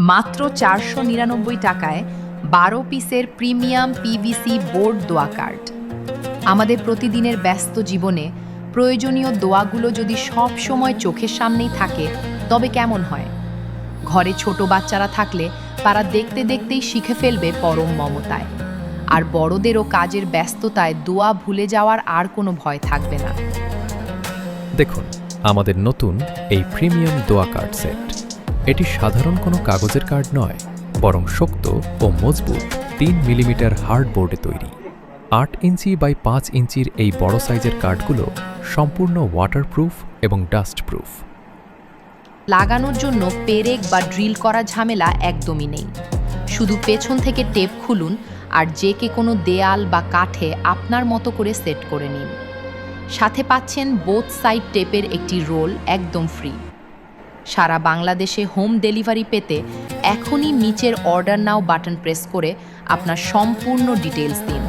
মাত্র ৪৯৯ টাকায় ১২ পিসের প্রিমিয়াম পিভিসি বোর্ড দোয়া কার্ড। আমাদের প্রতিদিনের ব্যস্ত জীবনে প্রয়োজনীয় দোয়াগুলো যদি সব সময় চোখের সামনেই থাকে তবে কেমন হয়? ঘরে ছোট বাচ্চারা থাকলে তারা দেখতে দেখতেই শিখে ফেলবে পরম মমতায়। আর বড়দেরও কাজের ব্যস্ততায় দোয়া ভুলে যাওয়ার আর কোনো ভয় থাকবে না। দেখুন আমাদের নতুন এই প্রিমিয়াম দোয়া কার্ড সেট। এটি সাধারণ কোনো কাগজের কার্ড নয়, বরং শক্ত ও মজবুত ৩ মিলিমিটার হার্ডবোর্ডে তৈরি। ৮ ইঞ্চি বাই ৫ ইঞ্চির এই বড় সাইজের কার্ডগুলো সম্পূর্ণ ওয়াটারপ্রুফ এবং ডাস্টপ্রুফ। লাগানোর জন্য পেরেক বা ড্রিল করা ঝামেলা একদমই নেই। শুধু পেছন থেকে টেপ খুলুন আর যে কোনো দেয়াল বা কাঠে আপনার মতো করে সেট করে নিন। সাথে পাচ্ছেন বোথ সাইড টেপের একটি রোল একদম ফ্রি। সারা বাংলাদেশে হোম ডেলিভারি পেতে এখনই নিচের অর্ডার নাও বাটন প্রেস করে আপনার সম্পূর্ণ ডিটেইলস দিন।